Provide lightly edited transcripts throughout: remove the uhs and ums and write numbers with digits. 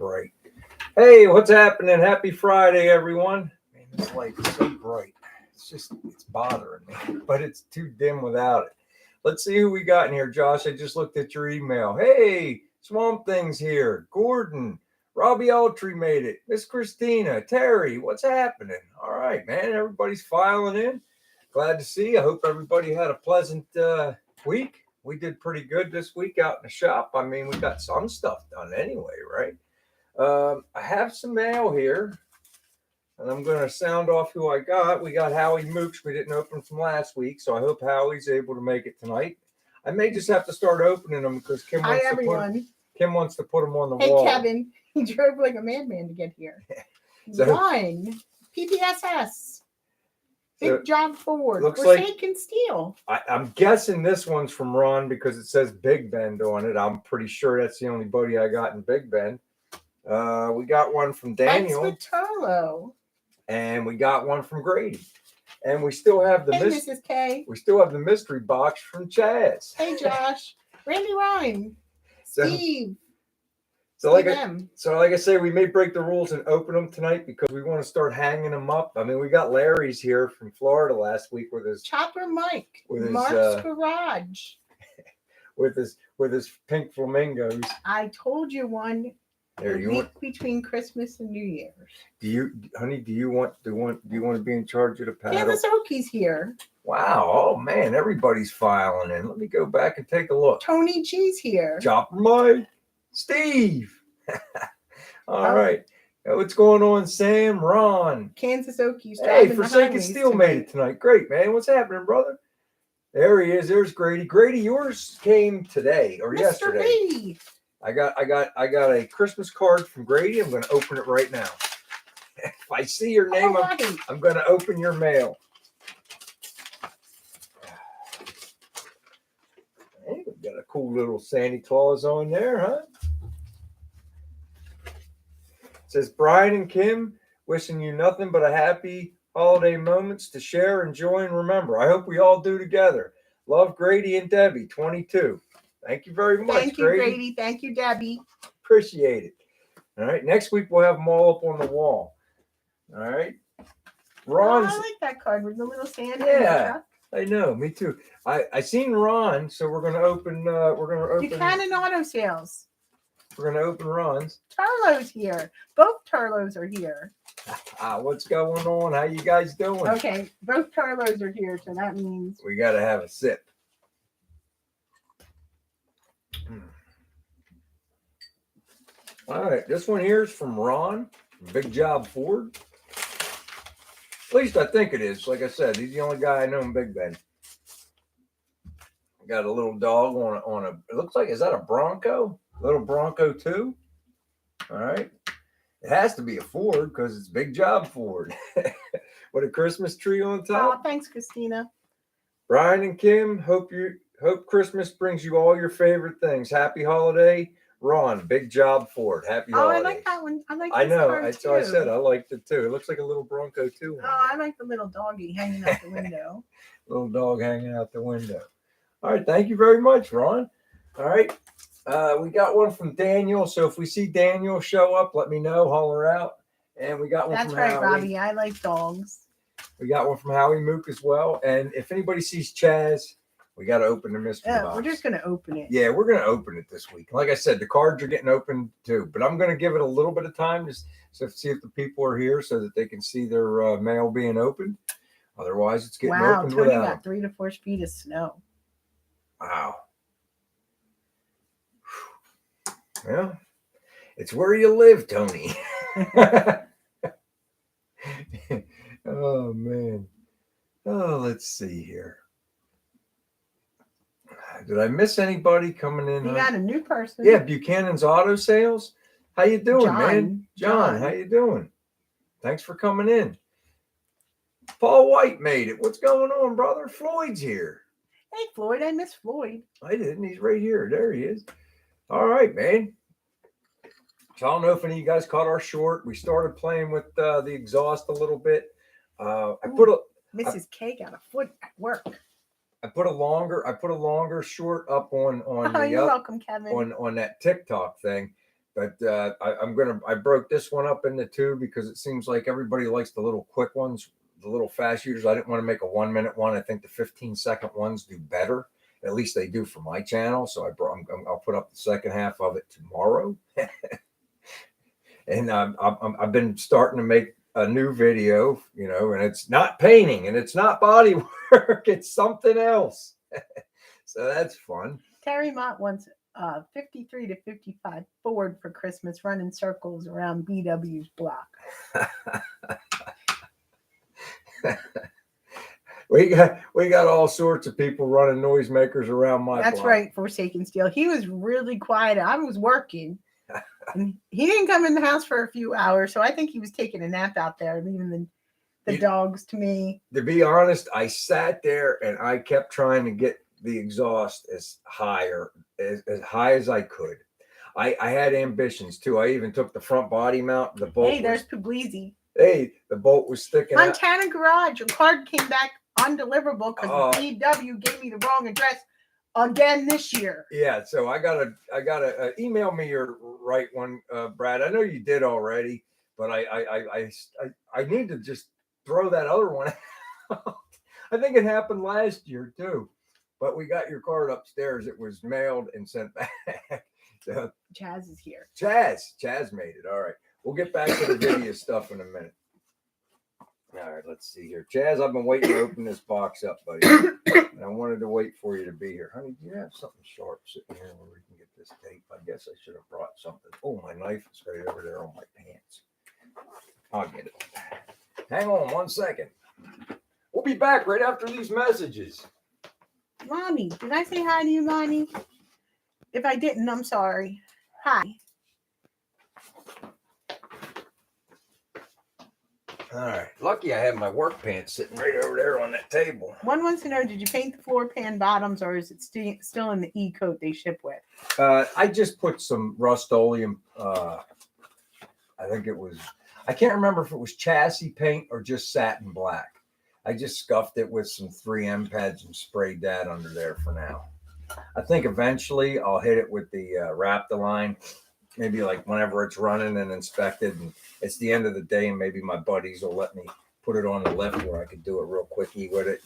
Right. Hey, what's happening? Happy Friday, everyone. Man, this light is so bright. It's bothering me, but it's too dim without it. Let's see who we got in here, Josh. I just looked at your email. Hey, Swamp Thing's here. Gordon, Robbie Altry made it. Miss Christina, Terry, what's happening? All right, man. Everybody's filing in. Glad to see you. I hope everybody had a pleasant week. We did pretty good this week out in the shop. I mean, we got some stuff done anyway, right? I have some mail here, and I'm going to sound off who I got. We got Howie Mooks. We didn't open from last week, so I hope Howie's able to make it tonight. I may just have to start opening them because Kim wants to put them on the wall. Hey, Kevin. He drove like a madman to get here. One. PPSS. Big Job Ford. Looks Forsake and Steel. I'm guessing this one's from Ron because it says Big Bend on it. I'm pretty sure that's the only buddy I got in Big Bend. We got one from Daniel. Thanks with Turlo. And we got one from Grady. And we still have the Mrs. K. We still have the mystery box from Chaz. Hey, Josh. Randy Rhyme. Steve. So like I say, we may break the rules and open them tonight because we want to start hanging them up. I mean, we got Larry's here from Florida last week with his Chopper Mike, with Mark's Garage, with his pink flamingos. I told you one. Between Christmas and New Year's. Do you want to be in charge of the paddle? Kansas Okies here. Wow. Oh man, everybody's filing in. Let me go back and take a look. Tony G's here. Chopper Mike. Steve. All right. What's going on, Sam? Ron. Kansas Okies. Hey, Forsaken Steel made it tonight. Great, man. What's happening, brother? There he is. There's Grady. Grady, yours came today or yesterday. B. I got a Christmas card from Grady. I'm going to open it right now. If I see your name, I'm going to open your mail. Hey, we got a cool little Santa Claus on there, huh? It says, Brian and Kim, wishing you nothing but a happy holiday moments to share, enjoy, and remember. I hope we all do together. Love, Grady and Debbie, 22. Thank you very much, Thank you, Grady. Thank you, Debbie. Appreciate it. All right. Next week, we'll have them all up on the wall. All right. Ron's. I like that card with the little Santa. Yeah, I know. Me too. I seen Ron, so we're going to open. Buchanan Auto Sales. We're going to open Ron's. Turlo's here. Both Turlo's are here. What's going on? How you guys doing? Okay. Both Turlo's are here, so that means we got to have a sip. All right, this one here is from Ron, Big Job Ford. At least I think it is. Like I said, he's the only guy I know in Big Bend. Got a little dog on a. It looks like, is that a Bronco? Little Bronco 2. All right. It has to be a Ford because it's Big Job Ford. With a Christmas tree on top. Oh, thanks, Christina. Brian and Kim, hope Christmas brings you all your favorite things. Happy holiday. Ron, Big Job Ford. Happy holidays. I like that one. I know. So I said I liked it too. It looks like a little Bronco too. Oh, I like the little doggy hanging out the window. Little dog hanging out the window. All right. Thank you very much, Ron. All right. We got one from Daniel. So if we see Daniel show up, let me know. Holler out. And we got one from Howie. That's right, Robbie. I like dogs. We got one from Howie Mook as well. And if anybody sees Chaz, we got to open the mystery box. We're just going to open it. Yeah, we're going to open it this week. Like I said, the cards are getting opened too. But I'm going to give it a little bit of time just to see if the people are here so that they can see their mail being opened. Otherwise, it's getting opened Tony without. got 3 to 4 feet of snow. Wow. Well, it's where you live, Tony. Oh, man. Oh, let's see here. Did I miss anybody coming in? You got a new person. Yeah, Buchanan's Auto Sales. How you doing, man? John, how you doing? Thanks for coming in. Paul White made it. What's going on, brother? Floyd's here. Hey, Floyd. I miss Floyd. I didn't. He's right here. There he is. All right, man. So I don't know if any of you guys caught our short. We started playing with the exhaust a little bit. Mrs. K got a foot at work. I put a longer short up on you're welcome, Kevin. on that TikTok thing. But I broke this one up into two because it seems like everybody likes the little quick ones, the little fast shooters. I didn't want to make a 1 minute one. I think the 15-second ones do better. At least they do for my channel. So I'll put up the second half of it tomorrow. And I've been starting to make a new video, and it's not painting and it's not body work. It's something else. So that's fun. Terry Mott wants 53 to 55 Ford for Christmas, running circles around BW's block. We got all sorts of people running noisemakers around my That's block. right, Forsaken Steel. He was really quiet. I was working. And he didn't come in the house for a few hours, so I think he was taking a nap out there, leaving the dogs to me. To be honest, I sat there and I kept trying to get the exhaust as high as I could. I had ambitions too. I even took the front body mount. The bolt. Hey, there's Puglisi. Hey, the bolt was sticking out. Montana Garage. Your card came back undeliverable because BW gave me the wrong address again this year. Yeah, so I gotta email me your right one, Brad. I know you did already, but I need to just throw that other one out. I think it happened last year too, but we got your card upstairs. It was mailed and sent back. So Chaz is here. Chaz made it. All right, we'll get back to the video stuff in a minute. All right, let's see here. Chaz, I've been waiting to open this box up, buddy. And I wanted to wait for you to be here. Honey, do you have something sharp sitting here where we can get this tape? I guess I should have brought something. Oh, my knife is right over there on my pants. I'll get it. Hang on 1 second. We'll be back right after these messages. Lonnie, did I say hi to you, Lonnie? If I didn't, I'm sorry. Hi. All right. Lucky I have my work pants sitting right over there on that table. One wants to know, did you paint the floor pan bottoms, or is it still in the E-coat they ship with? I just put some Rust-Oleum. I think it was, I can't remember if it was chassis paint or just satin black. I just scuffed it with some 3M pads and sprayed that under there for now. I think eventually I'll hit it with the Raptor-Line, maybe like whenever it's running and inspected, and it's the end of the day, and maybe my buddies will let me put it on the lift where I could do it real quickie with it,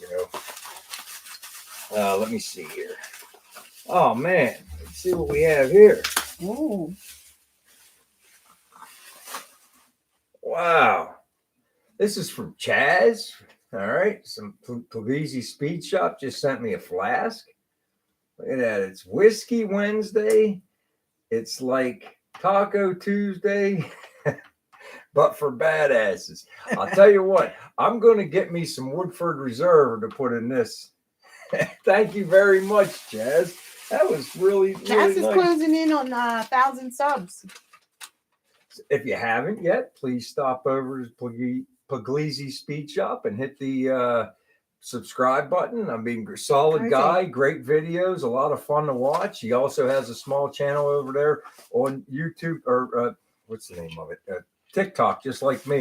Let me see here. Oh man, let's see what we have here. Ooh. Wow. This is from Chaz. All right. Some Puglisi Speed Shop just sent me a flask. Look at that. It's Whiskey Wednesday. It's like Taco Tuesday, but for badasses. I'll tell you what, I'm going to get me some Woodford Reserve to put in this. Thank you very much, Chaz. That was really Chaz is nice. closing in on 1,000 subs. If you haven't yet, please stop over to Puglisi Speed Shop and hit the subscribe button. I mean, solid guy, great videos, a lot of fun to watch. He also has a small channel over there on YouTube, or what's the name of it? TikTok, just like me.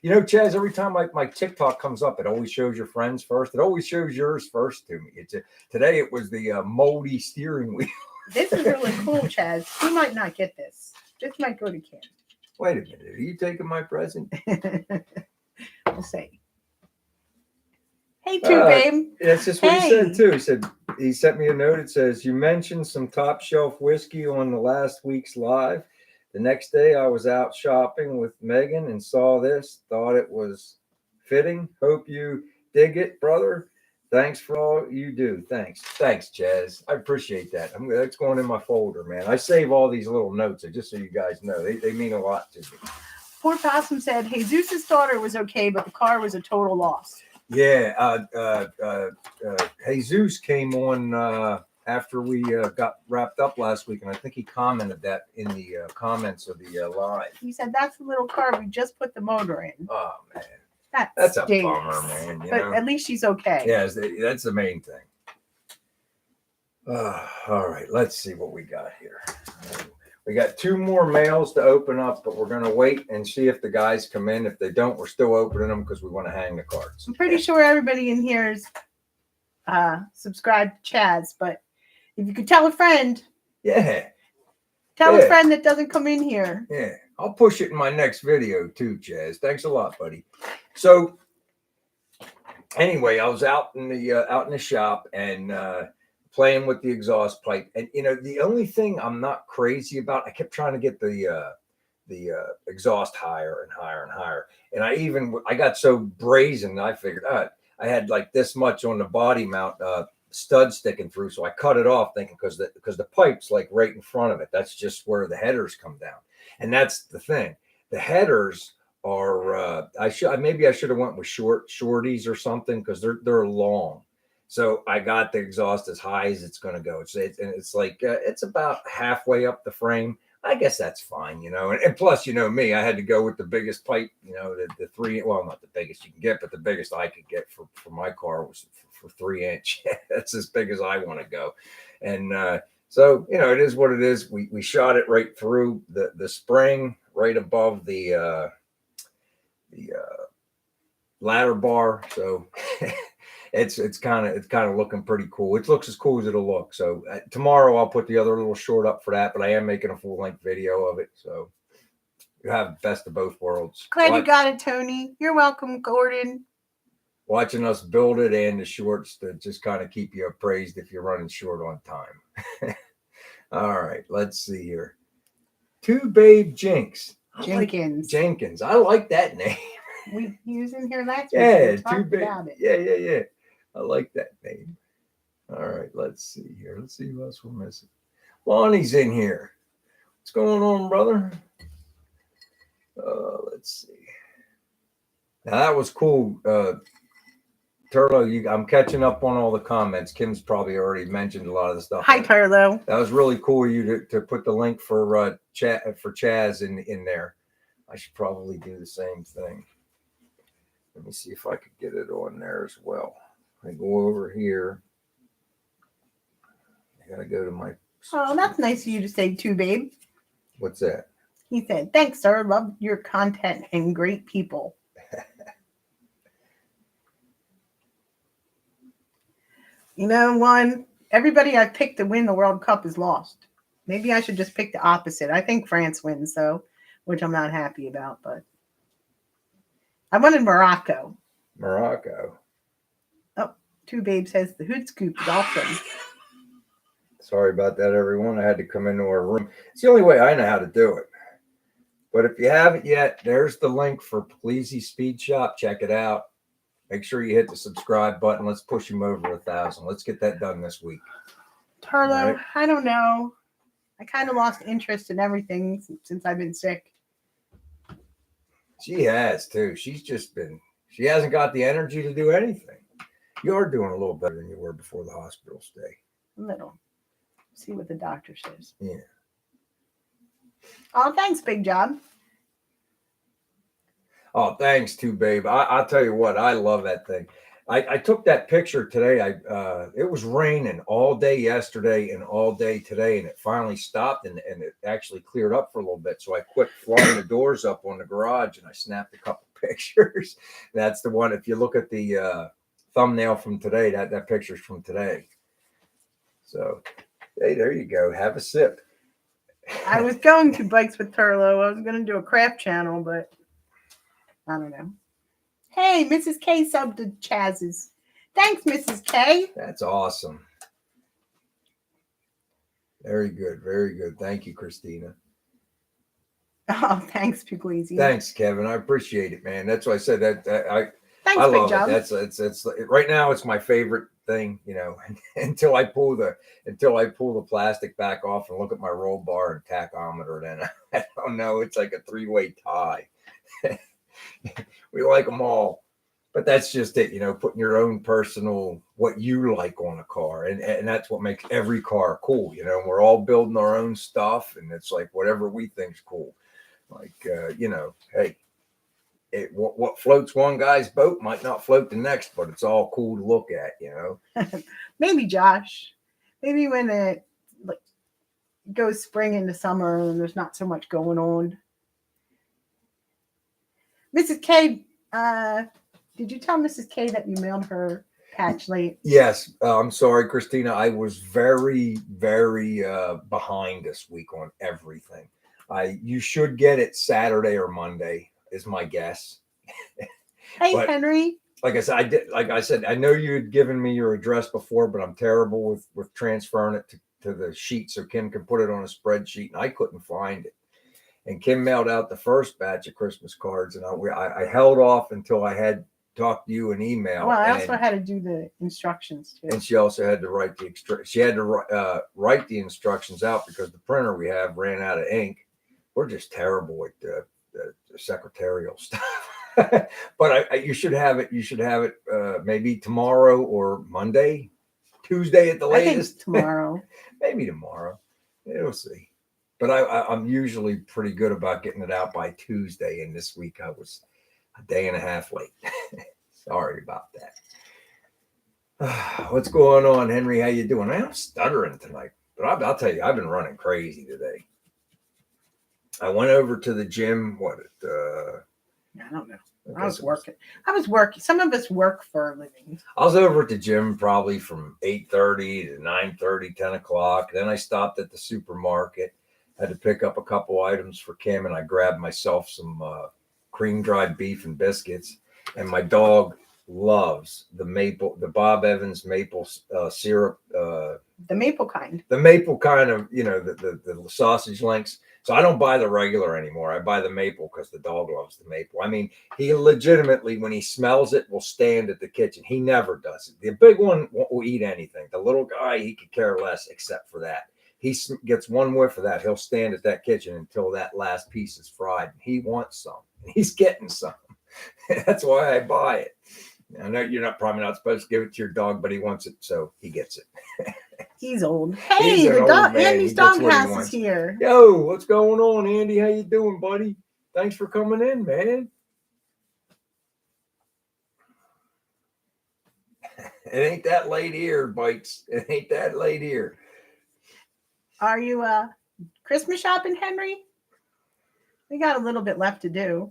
Chaz, every time my TikTok comes up, it always shows your friends first. It always shows yours first to me. Today it was the moldy steering wheel. This is really cool, Chaz. He might not get this. This might go to Kim. Wait a minute. Are you taking my present? We'll see. Hey, babe. That's just what he said, too. He sent me a note. It says, you mentioned some top shelf whiskey on the last week's live. The next day, I was out shopping with Megan and saw this. Thought it was fitting. Hope you dig it, brother. Thanks for all you do. Thanks, Chaz. I appreciate that. That's going in my folder, man. I save all these little notes, just so you guys know. They mean a lot to me. Poor Possum said, Jesus' daughter was okay, but the car was a total loss. Yeah, Jesus came on after we got wrapped up last week, and I think he commented that in the comments of the live. He said, that's the little car we just put the motor in. Oh, man. That's a bummer, man. But at least she's okay. Yeah, that's the main thing. All right, let's see what we got here. We got 2 more mails to open up, but we're going to wait and see if the guys come in. If they don't, we're still opening them because we want to hang the cards. I'm pretty sure everybody in here is subscribed to Chaz, but if you could tell a friend. Yeah. Tell his Yeah. friend that doesn't come in here. Yeah, I'll push it in my next video too, Chaz. Thanks a lot, buddy. So anyway, I was out in the shop and playing with the exhaust pipe, and the only thing I'm not crazy about, I kept trying to get the exhaust higher and higher and higher, and I got so brazen that I figured, I had like this much on the body mount stud sticking through, so I cut it off, thinking because the pipe's like right in front of it. That's just where the headers come down, and that's the thing. The headers are I should have went with shorties or something because they're long. So I got the exhaust as high as it's going to go. It's like it's about halfway up the frame. I guess that's fine, and plus, me, I had to go with the biggest pipe, the three, well, not the biggest you can get, but the biggest I could get for my car was for 3-inch. That's as big as I want to go. And so, it is what it is. We shot it right through the spring, right above the ladder bar. So it's kind of looking pretty cool. It looks as cool as it'll look. So tomorrow I'll put the other little short up for that, but I am making a full-length video of it. So you have best of both worlds. Glad you got it, Tony. You're welcome, Gordon. Watching us build it and the shorts to just kind of keep you appraised if you're running short on time. All right, let's see here. Two Babe Jenkins. Jenkins. I like that name. He was in here last week. Yeah, Two Babe. Yeah. I like that name. All right, let's see here. Let's see who else we're missing. Lonnie's in here. What's going on, brother? Let's see. Now that was cool. Turlo, I'm catching up on all the comments. Kim's probably already mentioned a lot of the stuff. Hi, Turlo. That was really cool of you to put the link for Chaz in there. I should probably do the same thing. Let me see if I could get it on there as well. I go over here. I gotta go to my. Oh, that's nice of you to say too, babe. What's that? He said, "Thanks, sir. Love your content and great people." Everybody I picked to win the World Cup is lost. Maybe I should just pick the opposite. I think France wins, though, which I'm not happy about, but I wanted Morocco. Oh, Two Babe says the hood scoop is awesome. Sorry about that, everyone. I had to come into our room. It's the only way I know how to do it. But if you haven't yet, there's the link for Pleasy Speed Shop. Check it out. Make sure you hit the subscribe button. Let's push him over 1,000. Let's get that done this week. Turlo, right. I don't know. I kind of lost interest in everything since I've been sick. She has, too. She hasn't got the energy to do anything. You are doing a little better than you were before the hospital stay. A little. See what the doctor says. Yeah. Oh, thanks, Big Job. Oh, thanks, too, babe. I'll tell you what, I love that thing. I took that picture today. It was raining all day yesterday and all day today, and it finally stopped and it actually cleared up for a little bit. So I quit flying the doors up on the garage and I snapped a couple pictures. That's the one. If you look at the thumbnail from today, that picture's from today. So, hey, there you go. Have a sip. I was going to Bikes with Turlo. I was going to do a craft channel, but I don't know. Hey, Mrs. K subbed to Chaz's. Thanks, Mrs. K. That's awesome. Very good. Very good. Thank you, Christina. Oh, thanks, Puglisi. Thanks, Kevin. I appreciate it, man. That's why I said that. Thanks, I love Big Job. it. It's right now. It's my favorite thing, until I pull the plastic back off and look at my roll bar and tachometer. Then I don't know. It's like a 3-way tie. We like them all, but that's just it. Putting your own personal what you like on a car, and that's what makes every car cool. We're all building our own stuff, and it's like whatever we think's cool. Like hey. What floats one guy's boat might not float the next, but it's all cool to look at, Maybe Josh. Maybe when it goes spring into summer and there's not so much going on. Mrs. K, did you tell Mrs. K that you mailed her patch late. Yes, I'm sorry, Christina. I was very, very behind this week on everything. You should get it Saturday or Monday, is my guess. Hey, But Henry. like I said, I know you had given me your address before, but I'm terrible with transferring it to the sheet so Kim can put it on a spreadsheet, and I couldn't find it. And Kim mailed out the first batch of Christmas cards, and I held off until I had talked to you in email. Well, I also had to do the instructions too. And she also had to write write the instructions out because the printer we have ran out of ink. We're just terrible at the secretarial stuff. But you should have it. You should have it maybe tomorrow or Monday, Tuesday at the latest. I think tomorrow. Maybe tomorrow. We'll see. But I'm usually pretty good about getting it out by Tuesday, and this week I was a day and a half late. Sorry about that. What's going on, Henry? How you doing? I'm stuttering tonight, but I'll tell you, I've been running crazy today. I went over to the gym. I don't know. I was working. Some of us work for a living. I was over at the gym probably from 8:30 to 9:30, 10 o'clock. Then I stopped at the supermarket. Had to pick up a couple items for Kim, and I grabbed myself some cream dried beef and biscuits. And my dog loves the Bob Evans maple syrup. The maple kind. The maple kind of, the sausage links. So I don't buy the regular anymore. I buy the maple because the dog loves the maple. I mean, he legitimately, when he smells it, will stand at the kitchen. He never does it. The big one will eat anything. The little guy, he could care less except for that. He gets one whiff of that. He'll stand at that kitchen until that last piece is fried. He wants some. He's getting some. That's why I buy it. I know you're probably not supposed to give it to your dog, but he wants it, so he gets it. He's old. Hey, the dog, Andy's doghouse is here. Yo, what's going on, Andy? How you doing, buddy? Thanks for coming in, man. It ain't that late here, Bites. It ain't that late here. Are you Christmas shopping, Henry? We got a little bit left to do.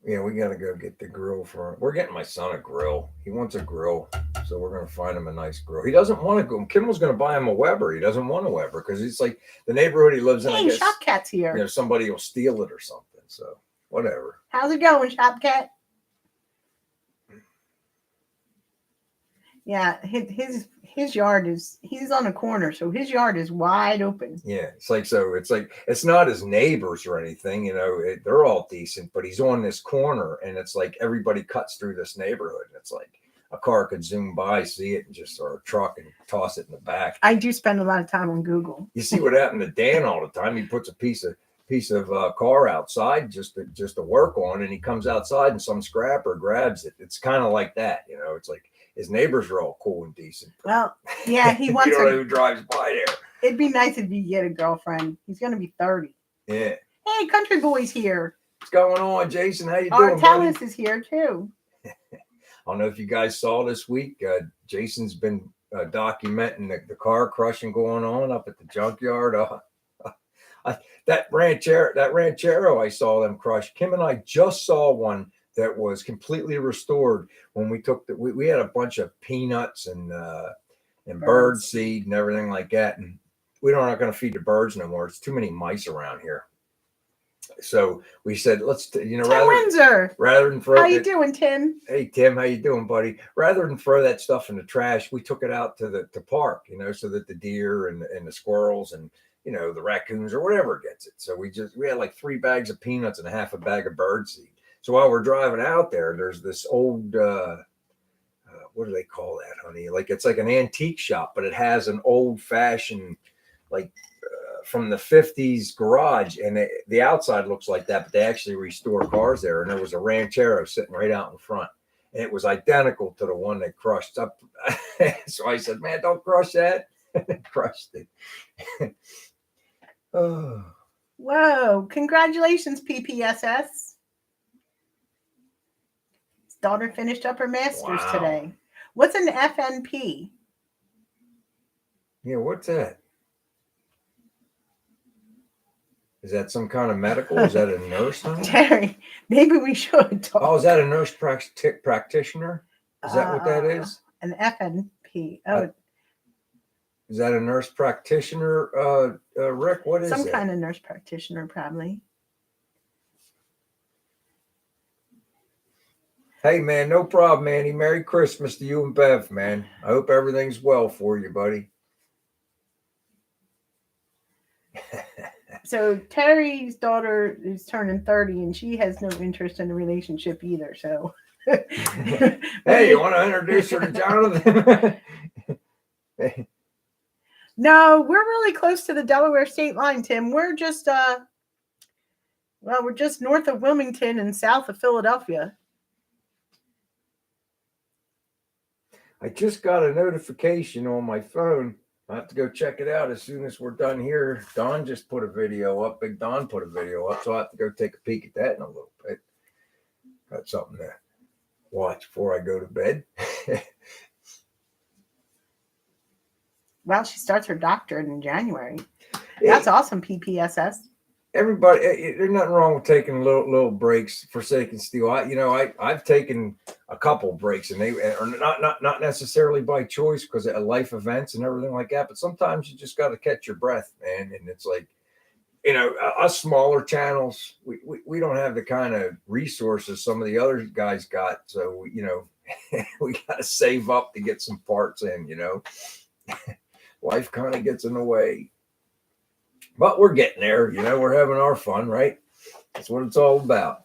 Yeah, we got to go get the grill we're getting my son a grill. He wants a grill, so we're going to find him a nice grill. He doesn't want to go. Kim was going to buy him a Weber. He doesn't want a Weber because it's like the neighborhood he lives in. Hey, I guess, Shopcat's here. Somebody will steal it or something. So whatever. How's it going, Shopcat? Yeah, his yard he's on a corner, so his yard is wide open. Yeah, it's not his neighbors or anything, they're all decent, but he's on this corner and it's like everybody cuts through this neighborhood. And it's like a car could zoom by, see it, and or a truck and toss it in the back. I do spend a lot of time on Google. You see what happened to Dan all the time. He puts a piece of car outside just to work on, and he comes outside and some scrapper grabs it. It's kind of like that, it's like his neighbors are all cool and decent. Well, yeah, he wants. You don't know who drives by there. It'd be nice if you get a girlfriend. He's going to be 30. Yeah. Hey, Country Boy's here. What's going on, Jason? How you doing, buddy? Artelis is here too. I don't know if you guys saw this week. Jason's been documenting the car crushing going on up at the junkyard. That Ranchero I saw them crush. Kim and I just saw one that was completely restored when we took we had a bunch of peanuts and bird seed and everything like that, and we're not going to feed the birds no more. It's too many mice around here. So we said, let's rather than throw. How you doing, Tim? Hey Tim, how you doing, buddy? Rather than throw that stuff in the trash, we took it out to the park, so that the deer and the squirrels and the raccoons or whatever gets it. So we had like 3 bags of peanuts and a half a bag of bird seed. So while we're driving out there's this old, what do they call that, honey? Like it's like an antique shop, but it has an old fashioned, like from the 50s garage, and the outside looks like that, but they actually restore cars there. And there was a Ranchero sitting right out in front, and it was identical to the one they crushed up. So I said, man, don't crush that. Crushed it. Oh. Whoa, congratulations, PPSS. His daughter finished up her master's today. What's an FNP? Yeah, what's that? Is that some kind of medical? Is that a nurse, honey? Terry, maybe we should talk. Oh, is that a nurse practitioner? Is that what that is? An FNP. Oh, is that a nurse practitioner, Rick? What is some that? kind of nurse practitioner, probably. Hey, man, no problem, Manny. Merry Christmas to you and Bev, man. I hope everything's well for you, buddy. So Terry's daughter is turning 30, and she has no interest in a relationship either. So, hey, you want to introduce her to Jonathan? No, we're really close to the Delaware state line, Tim. We're just we're just north of Wilmington and south of Philadelphia. I just got a notification on my phone. I have to go check it out as soon as we're done here. Don just put a video up. Big Don put a video up, so I have to go take a peek at that in a little bit. Got something to watch before I go to bed. Well, she starts her doctorate in January. That's awesome, PPSS. Everybody, there's nothing wrong with taking little breaks for sake and steel. I've taken a couple breaks, and they are not necessarily by choice because of life events and everything like that. But sometimes you just got to catch your breath, man. And it's like, us smaller channels, we don't have the kind of resources some of the other guys got. So we got to save up to get some parts in. Life kind of gets in the way. But we're getting there, we're having our fun, right? That's what it's all about.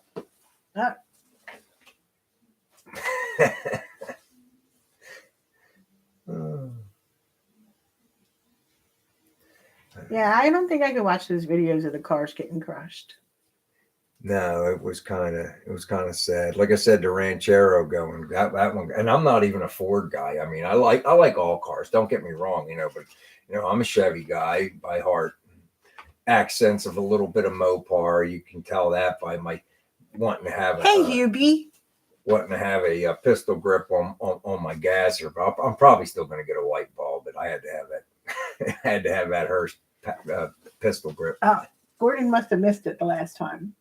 Yeah, I don't think I could watch those videos of the cars getting crushed. No, it was kind of sad. Like I said, the Ranchero going that one, and I'm not even a Ford guy. I mean, I like all cars. Don't get me wrong, but I'm a Chevy guy by heart. Accents of a little bit of Mopar. You can tell that by my wanting to have a pistol grip on my gasser. But I'm probably still going to get a white ball. But I had to have that. I had to have that Hurst pistol grip. Gordon must have missed it the last time.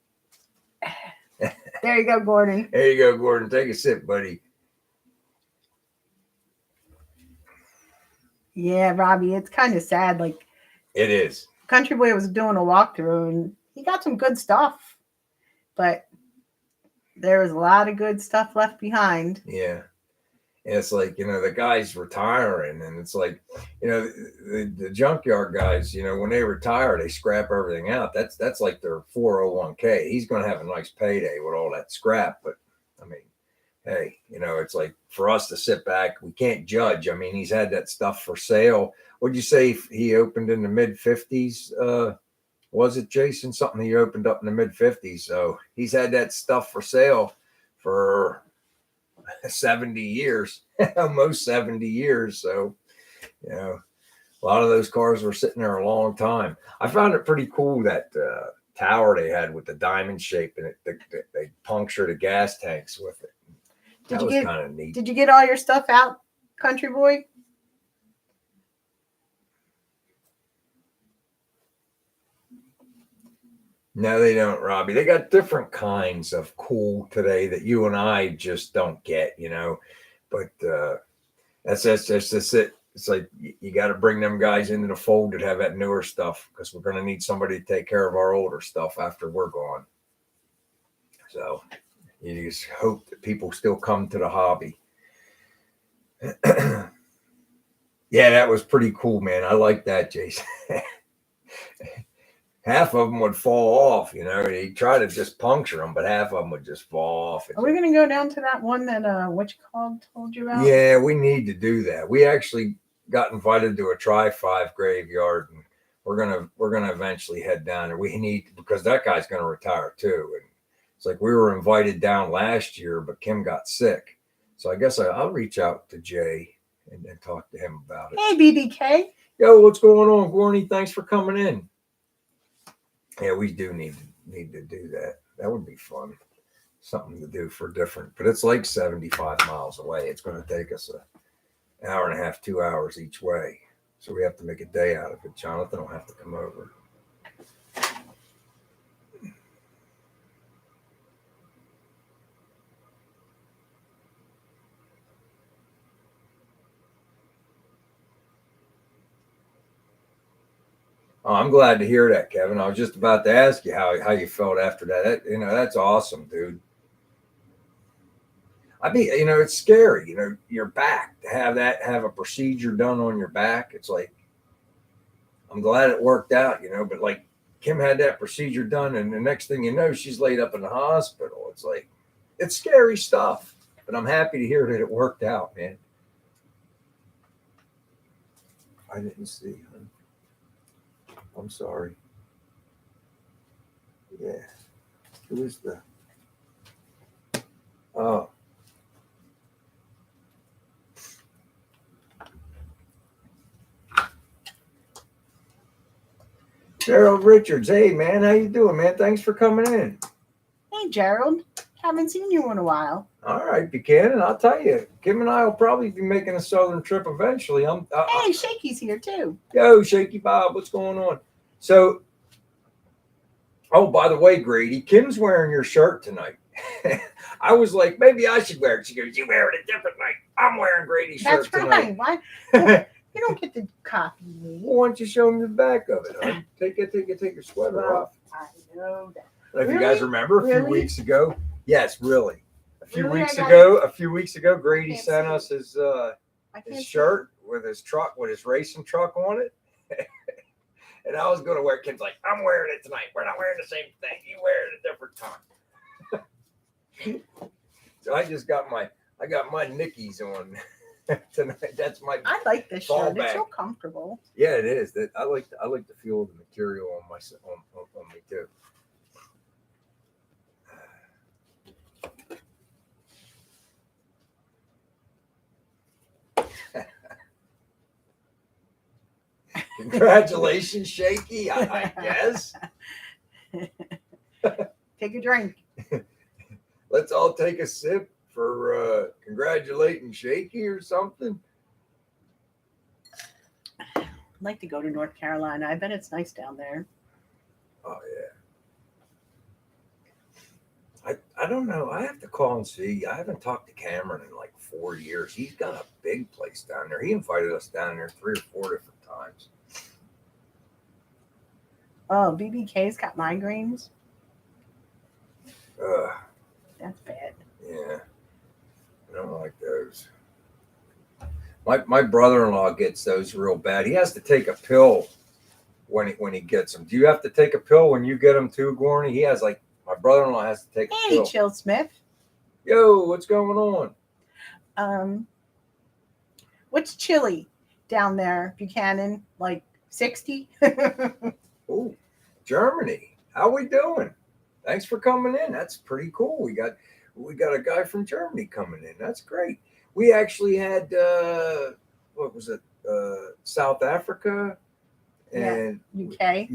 There you go, Gordon. There you go, Gordon. Take a sip, buddy. Yeah, Robbie, it's kind of sad. Like it is. Country Boy was doing a walkthrough and he got some good stuff, but there was a lot of good stuff left behind. Yeah. And it's like, the guy's retiring, and it's like, the junkyard guys, when they retire, they scrap everything out. That's like their 401k. He's going to have a nice payday with all that scrap. But I mean, hey, it's like for us to sit back, we can't judge. I mean, he's had that stuff for sale. What'd you say he opened in the mid 50s? Was it, Jason? Something he opened up in the mid 50s. So he's had that stuff for sale for 70 years, almost 70 years. So, a lot of those cars were sitting there a long time. I found it pretty cool that tower they had with the diamond shape in it. They puncture the gas tanks with it. That was kind of neat. Did you get all your stuff out, Country Boy? No, they don't, Robbie. They got different kinds of cool today that you and I just don't get, But that's just it. It's like you got to bring them guys into the fold that have that newer stuff, because we're going to need somebody to take care of our older stuff after we're gone. So you just hope that people still come to the hobby. Yeah, that was pretty cool, man. I like that, Jason. Half of them would fall off, He'd try to just puncture them, but half of them would just fall off. Are we going to go down to that one that told you about? Yeah, we need to do that. We actually got invited to a trifive graveyard, and we're gonna eventually head down there. We need, because that guy's gonna retire too. And it's like we were invited down last year, but Kim got sick, so I guess I'll reach out to Jay and talk to him about it. Hey, BBK. Yo, what's going on, Gorney? Thanks for coming in. Yeah, we do need to do that. That would be fun. Something to do for different, but it's like 75 miles away. It's going to take us an hour and a half, 2 hours each way. So we have to make a day out of it. Jonathan will have to come over. Oh, I'm glad to hear that, Kevin. I was just about to ask you how you felt after that. That's awesome, dude. It's scary. Your back to have a procedure done on your back. It's like I'm glad it worked out. But like Kim had that procedure done, and the next thing you know, she's laid up in the hospital. It's like it's scary stuff. But I'm happy to hear that it worked out, man. I didn't see. I'm sorry. Yeah. Who is the? Oh. Gerald Richards. Hey, man. How you doing, man? Thanks for coming in. Hey, Gerald. Haven't seen you in a while. All right, Buchanan. I'll tell you, Kim and I will probably be making a southern trip eventually. Hey, Shaky's here too. Yo, Shaky Bob, what's going on? So, oh, by the way, Grady, Kim's wearing your shirt tonight. I was like, maybe I should wear it. She goes, you wear it a different night. I'm wearing Grady's shirt tonight. That's right. Why? You don't get to copy me. Well, why don't you show me the back of it? Huh? Take your sweater off. I know that. If Really? you guys remember, a few Really? weeks ago, yes, really. A few Really? weeks ago, Grady Can't sent see us his shirt with his racing truck on it. And I was going to wear it. Kim's like, I'm wearing it tonight. We're not wearing the same thing. You wear it a different time. So I got my Nickies on tonight. That's my. I like this shirt. Fallback. It's so comfortable. Yeah, it is. That I like the feel of the material on me too. Congratulations, Shaky. I guess. Take a drink. Let's all take a sip for congratulating Shaky or something. I'd like to go to North Carolina. I bet it's nice down there. Oh yeah. I don't know. I have to call and see. I haven't talked to Cameron in like 4 years. He's got a big place down there. He invited us down there 3 or 4 different times. Oh, BBK's got migraines. Ugh. That's bad. Yeah. I don't like those. My brother-in-law gets those real bad. He has to take a pill when he gets them. Do you have to take a pill when you get them too, Gorney? He has my brother-in-law has to take a Hey, pill. Chill Smith. Yo, what's going on? What's chilly down there, Buchanan? Like 60? Oh, Germany. How we doing? Thanks for coming in. That's pretty cool. We got a guy from Germany coming in. That's great. We actually had what was it? South Africa and UK,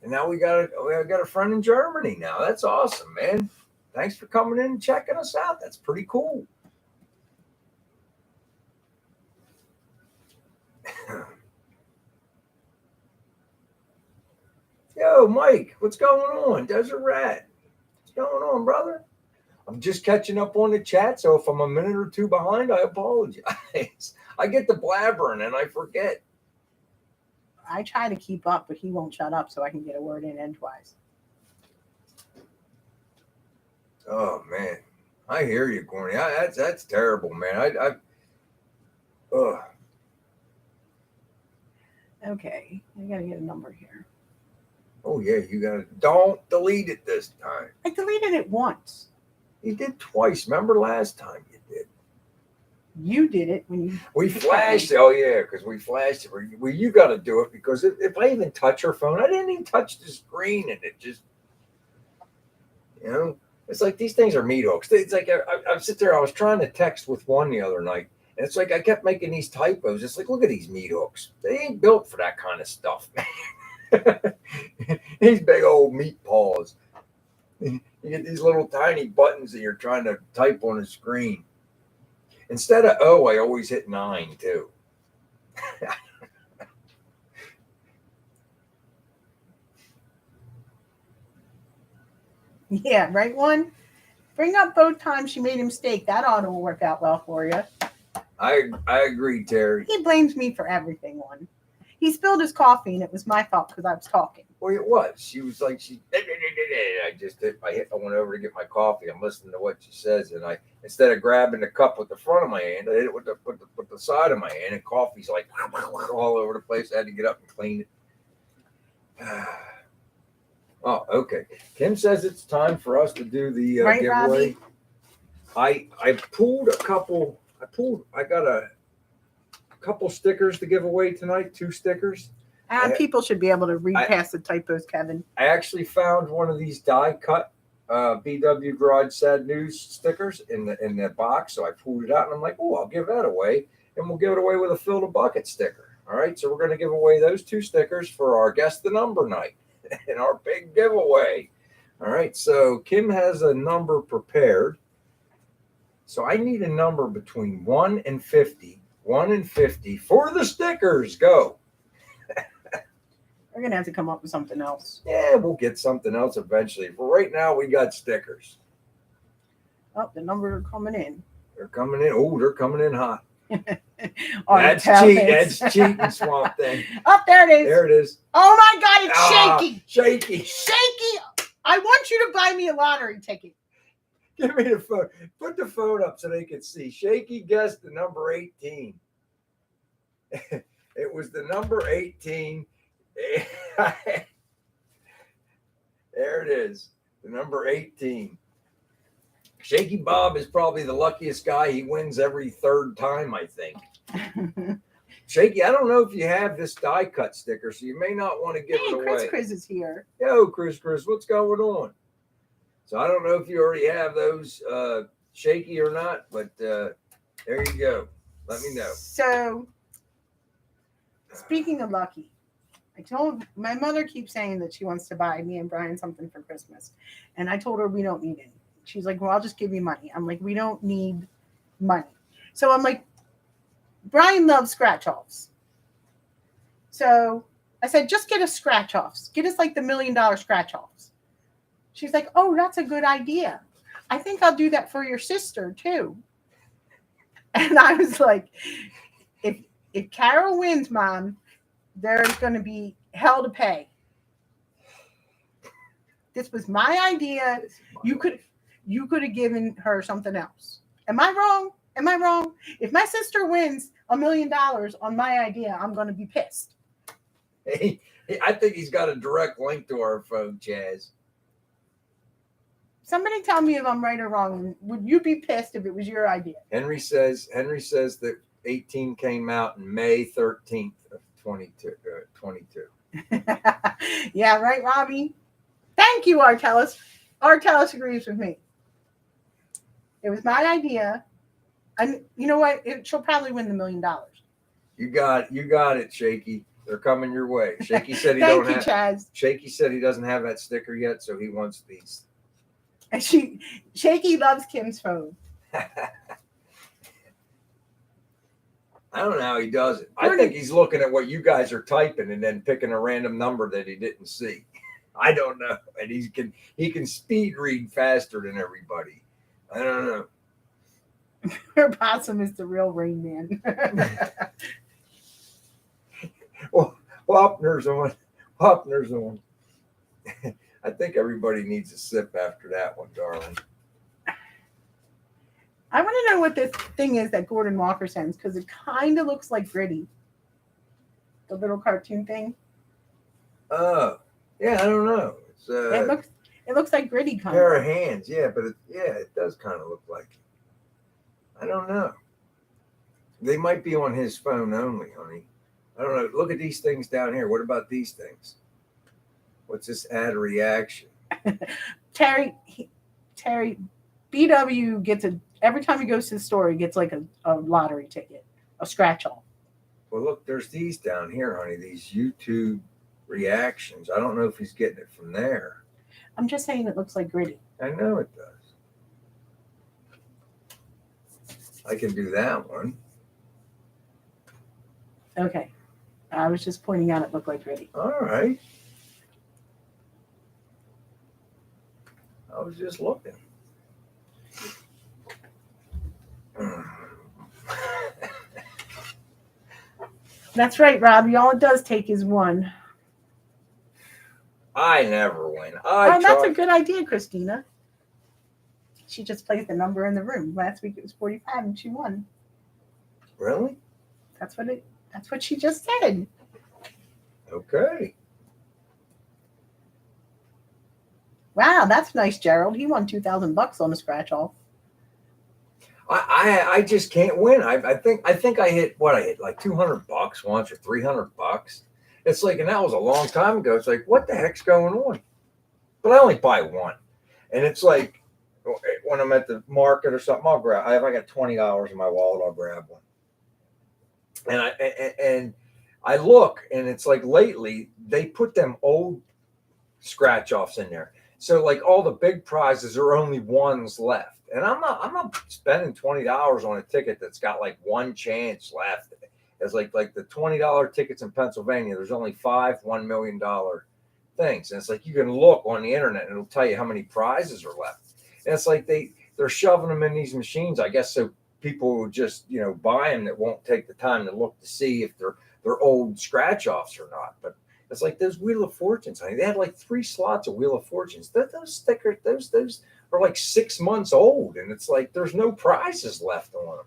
and now we got a friend in Germany now. That's awesome, man. Thanks for coming in and checking us out. That's pretty cool. Yo, Mike, what's going on? Desert Rat. What's going on, brother? I'm just catching up on the chat, so if I'm a minute or two behind, I apologize. I get the blabbering and I forget. I try to keep up, but he won't shut up so I can get a word in edgewise. Oh, man. I hear you, Corny. That's terrible, man. Ugh. Okay, I gotta get a number here. Oh, yeah, you got to. Don't delete it this time. I deleted it once. You did twice. Remember last time you did? You did it when you. We flashed it. Oh, yeah, because we flashed it. Well, you got to do it because if I even touch her phone, I didn't even touch the screen and it just, it's like these things are meat hooks. It's like I sit there, I was trying to text with one the other night, and it's like I kept making these typos. It's like, look at these meat hooks. They ain't built for that kind of stuff, man. These big old meat paws. You get these little tiny buttons that you're trying to type on the screen. Instead of O, I always hit 9 too. Yeah, right one. Bring up both times she made a mistake. That ought to work out well for you. I agree, Terry. He blames me for everything. One. He spilled his coffee, and it was my fault because I was talking. Well, it was. She was like, I went over to get my coffee. I'm listening to what she says, and instead of grabbing the cup with the front of my hand, I hit it with the side of my hand, and coffee's like all over the place. I had to get up and clean it. Oh, okay. Kim says it's time for us to do the Right, giveaway. Robbie? I pulled a couple. I got a couple stickers to give away tonight. 2 stickers. People should be able to read past the typos, Kevin. I actually found one of these die cut BW Garage Sad News stickers in the box, so I pulled it out and I'm like, oh, I'll give that away, and we'll give it away with a fill the bucket sticker. All right, so we're going to give away those 2 stickers for our guess the number night in our big giveaway. All right, so Kim has a number prepared, so I need a number between 1 and 50. 1 and 50 for the stickers. Go. We're gonna have to come up with something else. Yeah, we'll get something else eventually. But right now, we got stickers. Oh, the numbers are coming in. They're coming in. Oh, they're coming in hot. That's cheating. That's cheating, Swamp Thing. Oh, there it is. There it is. Oh my God, it's shaky. Shaky. Shaky. I want you to buy me a lottery ticket. Give me the phone. Put the phone up so they can see. Shaky guessed the number 18. It was the number 18. There it is, the number 18. Shaky Bob is probably the luckiest guy. He wins every 3rd time, I think. Shaky, I don't know if you have this die cut sticker, so you may not want to give it away. Chris is here. Yo, Chris, what's going on? So I don't know if you already have those Shaky or not, but there you go. Let me know. So, speaking of lucky, I told my mother keeps saying that she wants to buy me and Brian something for Christmas. And I told her we don't need it. She's like, well, I'll just give you money. I'm like, we don't need money. So I'm like, Brian loves scratch offs. So I said, just get us scratch offs. Get us like the $1 million scratch offs. She's like, oh, that's a good idea. I think I'll do that for your sister too. And I was like, if Carol wins, Mom, there's going to be hell to pay. This was my idea. You could have given her something else. Am I wrong? Am I wrong? If my sister wins $1 million on my idea, I'm going to be pissed. Hey, I think he's got a direct link to our phone, Chaz. Somebody tell me if I'm right or wrong. Would you be pissed if it was your idea? Henry says that 18 came out in May 13th of 22. Yeah, right, Robbie? Thank you, Artelis. Artelis agrees with me. It was my idea. And you know what? She'll probably win the $1 million. You got it, Shaky. They're coming your way. Shaky said he Thank you, Chaz. Shaky said he doesn't have that sticker yet, so he wants these. And Shaky loves Kim's phone. I don't know how he does it. I think he's looking at what you guys are typing and then picking a random number that he didn't see. I don't know. And he can speed read faster than everybody. I don't know. Her possum is the real Rain Man. Well, Wapner's on. Wapner's on. I think everybody needs a sip after that one, darling. I want to know what this thing is that Gordon Walker sends because it kind of looks like Gritty. The little cartoon thing. Oh, yeah, I don't know. It looks like Gritty kind pair of hands, yeah, but it does kind of look like it. I don't know. They might be on his phone only, honey. I don't know. Look at these things down here. What about these things? What's this add a reaction? Terry, BW gets every time he goes to the store, he gets like a lottery ticket, a scratch off. Well, look, there's these down here, honey, these YouTube reactions. I don't know if he's getting it from there. I'm just saying it looks like Gritty. I know it does. I can do that one. Okay. I was just pointing out it looked like Gritty. All right. I was just looking. That's right, Robbie. All it does take is one. I never win. Oh, that's a good idea, Christina. She just placed the number in the room. Last week it was 45 and she won. Really? That's what she just said. Okay. Wow, that's nice, Gerald. He won $2,000 on the scratch off. I just can't win. I think I hit like $200 once or $300. It's like, and that was a long time ago. It's like, what the heck's going on? But I only buy one, and it's like when I'm at the market or something, I'll grab. If I got $20 in my wallet, I'll grab one. And I look, and it's like lately they put them old scratch offs in there. So like all the big prizes are only ones left. And I'm not spending $20 on a ticket that's got like one chance left. It's like the $20 tickets in Pennsylvania, there's only 5 $1 million things. And it's like you can look on the internet and it'll tell you how many prizes are left. And it's like they're shoving them in these machines, I guess, so people will just, buy them that won't take the time to look to see if they're old scratch offs or not. But it's like those Wheel of Fortunes, honey. They had like 3 slots of Wheel of Fortunes. Those stickers, those are like 6 months old, and it's like there's no prizes left on them.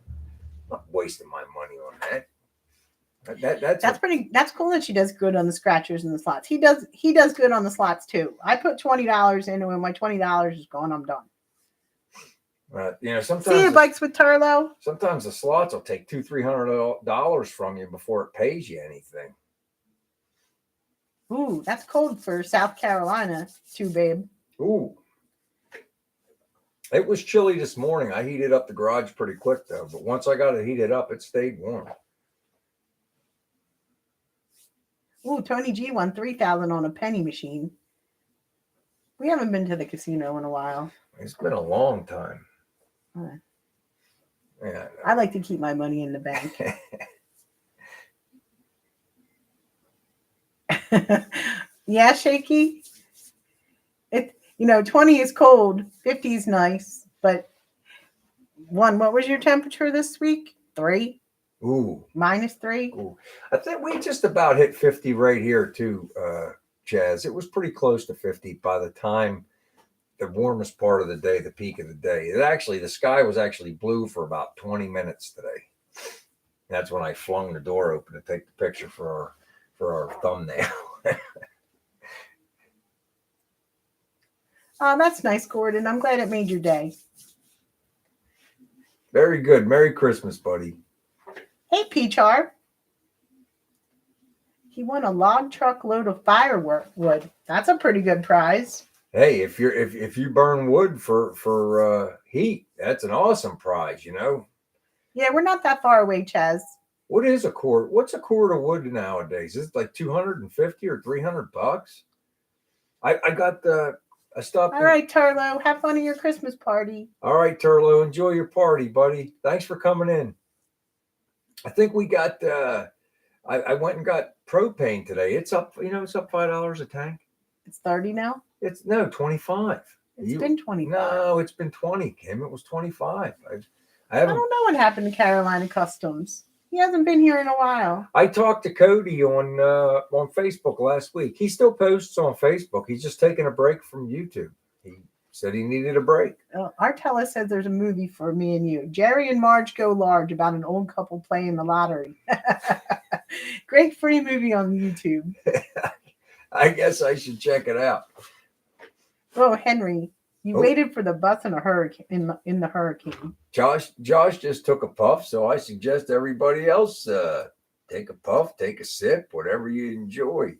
I'm not wasting my money on that. That's cool that she does good on the scratchers and the slots. He does good on the slots too. I put $20 into it. My $20 is gone. I'm done. Sometimes see you, Bikes with Turlo. Sometimes the slots will take $200-$300 from you before it pays you anything. Ooh, that's cold for South Carolina too, babe. Ooh. It was chilly this morning. I heated up the garage pretty quick though, but once I got it heated up, it stayed warm. Ooh, Tony G won $3,000 on a penny machine. We haven't been to the casino in a while. It's been a long time. Yeah, I like to keep my money in the bank. Yeah, Shaky. 20 is cold, 50 is nice, but what was your temperature this week? 3? Ooh. -3? Ooh. I think we just about hit 50 right here too, Chaz. It was pretty close to 50 by the time the warmest part of the day, the peak of the day. The sky was actually blue for about 20 minutes today. That's when I flung the door open to take the picture for our thumbnail. Oh, that's nice, Gordon. I'm glad it made your day. Very good. Merry Christmas, buddy. Hey, Peachar. He won a log truck load of firewood. That's a pretty good prize. Hey, if you burn wood for heat, that's an awesome prize, Yeah, we're not that far away, Chaz. What is a cord? What's a cord of wood nowadays? Is it like $250 or $300? I stopped. All right, Turlo, have fun at your Christmas party. All right, Turlo, enjoy your party, buddy. Thanks for coming in. I think we got. I went and got propane today. It's up. It's up $5 a tank. It's 30 now. It's 25. It's been 25. No, it's been 20, Kim. It was 25. I don't know what happened to Carolina Customs. He hasn't been here in a while. I talked to Cody on Facebook last week. He still posts on Facebook. He's just taking a break from YouTube. He said he needed a break. Artella says there's a movie for me and you. Jerry and Marge Go Large, about an old couple playing the lottery. Great free movie on YouTube. I guess I should check it out. Oh, Henry, you waited for the bus in a hurricane in the hurricane. Josh just took a puff, so I suggest everybody else take a puff, take a sip, whatever you enjoy.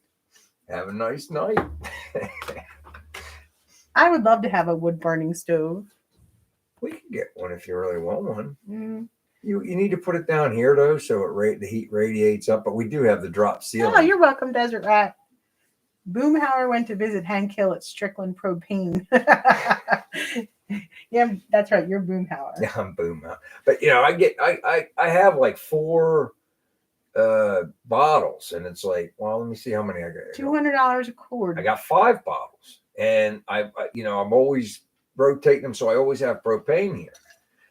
Have a nice night. I would love to have a wood burning stove. We can get one if you really want one. Mm. You need to put it down here though, so the heat radiates up. But we do have the drop ceiling. Oh, you're welcome, Desert Rat. Boomhauer went to visit Hank Hill at Strickland Propane. Yeah, that's right. You're Boomhauer. Yeah, I'm Boomhauer. But I have like 4 bottles, and it's like, well, let me see how many I got. $200 a quart. I got 5 bottles, and I'm always rotating them, so I always have propane here.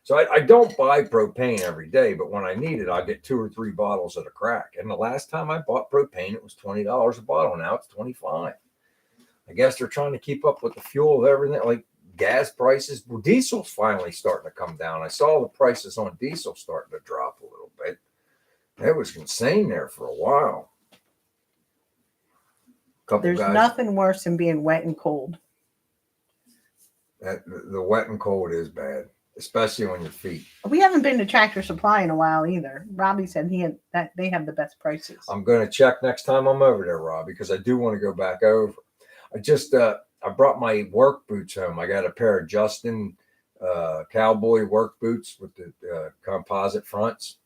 So I don't buy propane every day, but when I need it, I get 2 or 3 bottles at a crack. And the last time I bought propane, it was $20 a bottle. Now it's 25. I guess they're trying to keep up with the fuel of everything, like gas prices. Well, diesel's finally starting to come down. I saw the prices on diesel starting to drop a little bit. It was insane there for a while. There's nothing worse than being wet and cold. The wet and cold is bad, especially on your feet. We haven't been to Tractor Supply in a while either. Robbie said that they have the best prices. I'm going to check next time I'm over there, Robbie, because I do want to go back over. I brought my work boots home. I got a pair of Justin cowboy work boots with the composite fronts,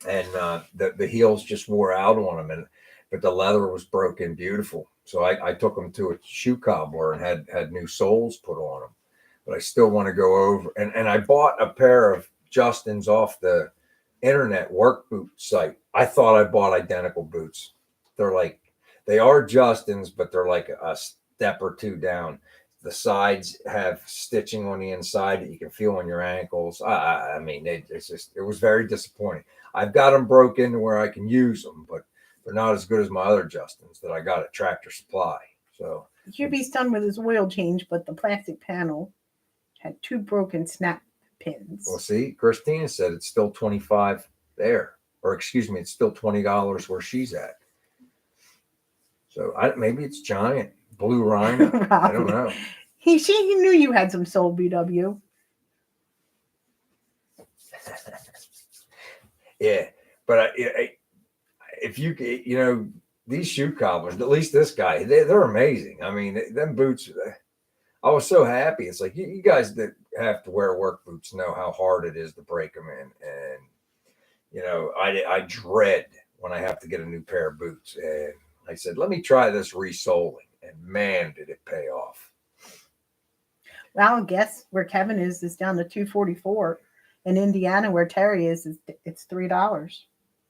and the heels just wore out on them, but the leather was broken beautiful. So I took them to a shoe cobbler and had new soles put on them. But I still want to go over. And I bought a pair of Justin's off the internet work boot site. I thought I bought identical boots. They are Justin's, but they're like a step or two down. The sides have stitching on the inside that you can feel on your ankles. I mean, it was very disappointing. I've got them broke into where I can use them, but they're not as good as my other Justins that I got at Tractor Supply. So you'd be stunned with his oil change, but the plastic panel had 2 broken snap pins. Well, see, Christina said it's still 25 there, or excuse me, it's still $20 where she's at. So maybe it's giant blue rhino. I don't know. She knew you had some soul, BW. Yeah, but if these shoe cobblers, at least this guy, they're amazing. I mean, them boots. I was so happy. It's like you guys that have to wear work boots know how hard it is to break them in, and I dread when I have to get a new pair of boots. And I said, let me try this resoling, and man, did it pay off. Well, I guess where Kevin is down to $2.44. In Indiana, where Terry is, it's $3.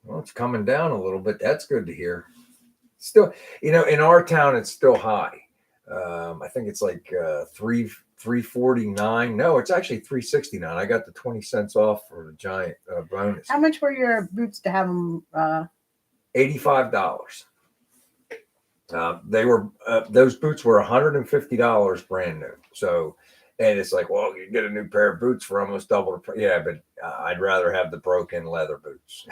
Well, it's coming down a little bit. That's good to hear. Still, in our town, it's still high. I think it's like $3.49. No, it's actually $3.69. I got the 20 cents off for the giant bonus. How much were your boots to have them? $85. They were those boots were $150 brand new. So, and it's like, well, you get a new pair of boots for almost double the price. Yeah, but I'd rather have the broken leather boots.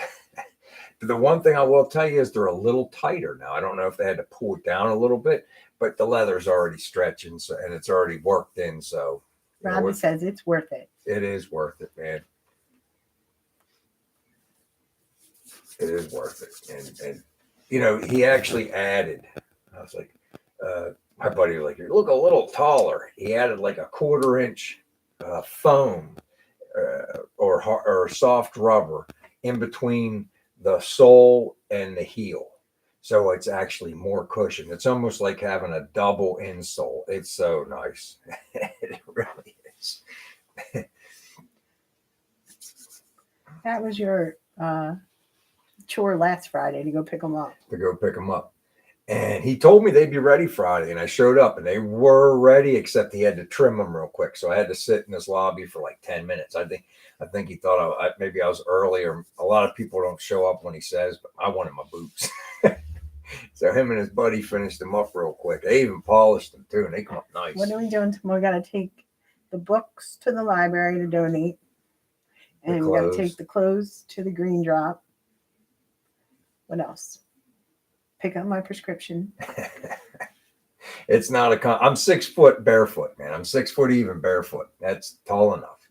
The one thing I will tell you is they're a little tighter now. I don't know if they had to pull it down a little bit, but the leather's already stretching, and it's already worked in. So Robbie says it's worth it. It is worth it, man. It is worth it. And he actually added, I was like, my buddy was like, you look a little taller. He added like a 1/4 inch foam or soft rubber in between the sole and the heel. So it's actually more cushion. It's almost like having a double insole. It's so nice. It really is. That was your chore last Friday to go pick them up. And he told me they'd be ready Friday, and I showed up, and they were ready, except he had to trim them real quick. So I had to sit in this lobby for like 10 minutes. I think he thought maybe I was early, or a lot of people don't show up when he says, but I wanted my boots. So him and his buddy finished them up real quick. They even polished them too, and they come up nice. What are we doing tomorrow? We got to take the books to the library to donate, and we got to take the clothes to the green drop. What else? Pick up my prescription. It's not I'm 6 foot barefoot, man. I'm 6 foot even barefoot. That's tall enough.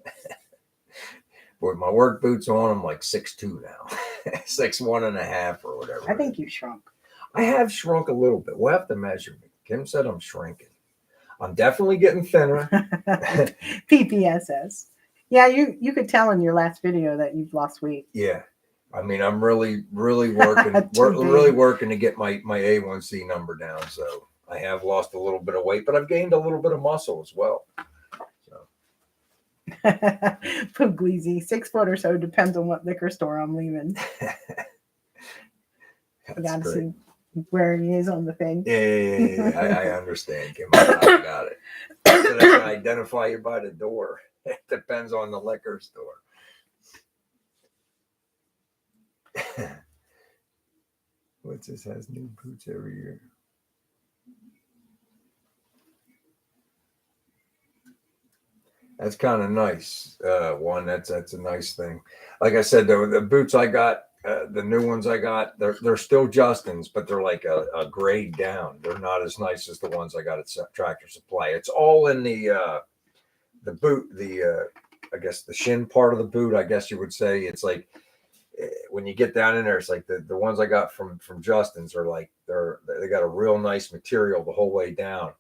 With my work boots on, I'm like 6'2" now. 6'1.5" or whatever. I think you shrunk. I have shrunk a little bit. We'll have to measure me. Kim said I'm shrinking. I'm definitely getting thinner. PPSS. Yeah, you could tell in your last video that you've lost weight. Yeah. I mean, I'm really working, really working to get my A1C number down. So I have lost a little bit of weight, but I've gained a little bit of muscle as well. So. Puglisi, 6 foot or so, depends on what liquor store I'm leaving. I got to see where he is on the thing. Yeah. I understand, Kim. I got it. So that's what identify you by the door. It depends on the liquor store. What's this? Has new boots every year. That's kind of nice. One that's a nice thing. Like I said, the boots I got, the new ones I got, they're still Justin's, but they're like a grade down. They're not as nice as the ones I got at Tractor Supply. It's all in the boot, I guess the shin part of the boot. I guess you would say it's like when you get down in there, it's like the ones I got from Justin's are like they got a real nice material the whole way down.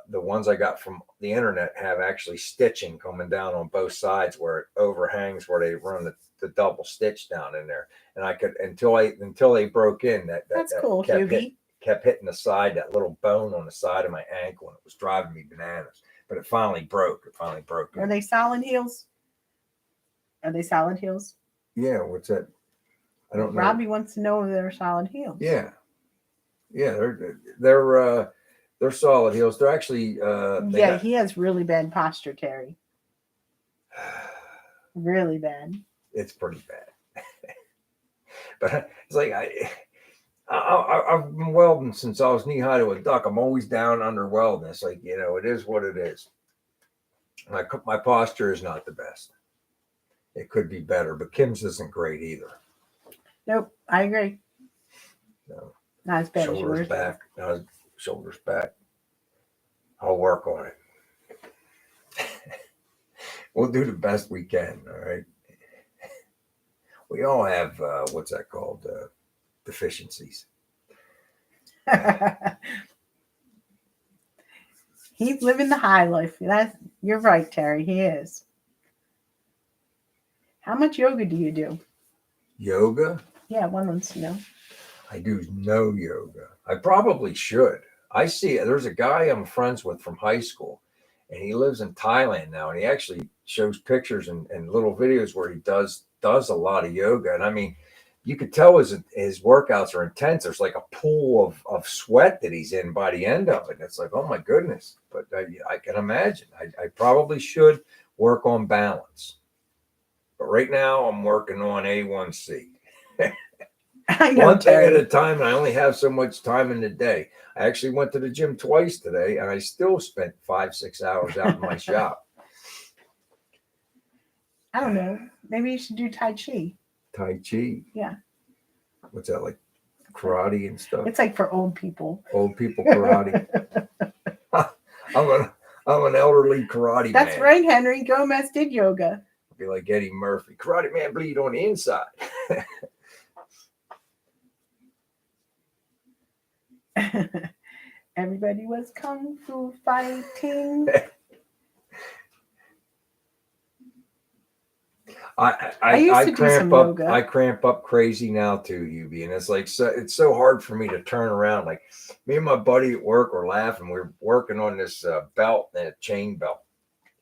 The ones I got from the internet have actually stitching coming down on both sides where it overhangs where they run the double stitch down in there. And I could until they broke in That's that cool, kept Hubie. kept hitting the side, that little bone on the side of my ankle, and it was driving me bananas. But it finally broke. Are they solid heels? Are they solid heels? Yeah, what's that? I don't know. Robbie wants to know if they're solid heels. Yeah, they're solid heels. They're actually he has really bad posture, Terry. Really bad. It's pretty bad. But it's like I've been welding since I was knee high to a duck. I'm always down under welding. It's like, it is what it is. My posture is not the best. It could be better, but Kim's isn't great either. Nope, I agree. No. Not as bad Shoulders as yours. back. Shoulders back. I'll work on it. We'll do the best we can. All right. We all have what's that called? Deficiencies. He's living the high life. You're right, Terry. He is. How much yoga do you do? Yoga? Yeah, one wants to know. I do no yoga. I probably should. I see there's a guy I'm friends with from high school, and he lives in Thailand now, and he actually shows pictures and little videos where he does a lot of yoga. And I mean, you could tell his workouts are intense. There's like a pool of sweat that he's in by the end of it. It's like, oh my goodness. But I can imagine. I probably should work on balance. But right now I'm working on A1C. I know, one Terry. thing at a time, and I only have so much time in the day. I actually went to the gym twice today, and I still spent 5-6 hours out in my shop. I don't know. Maybe you should do Tai Chi. Tai Chi? Yeah. What's that, like karate and stuff? It's like for old people. Old people karate. I'm an elderly karate That's man. right, Henry. Gomez did yoga. I'll be like Eddie Murphy. Karate man bleed on the inside. Everybody was kung fu fighting. I used to do some yoga. I cramp up crazy now too, Hubie, and it's like it's so hard for me to turn around. Like me and my buddy at work were laughing. We were working on this belt and a chain belt,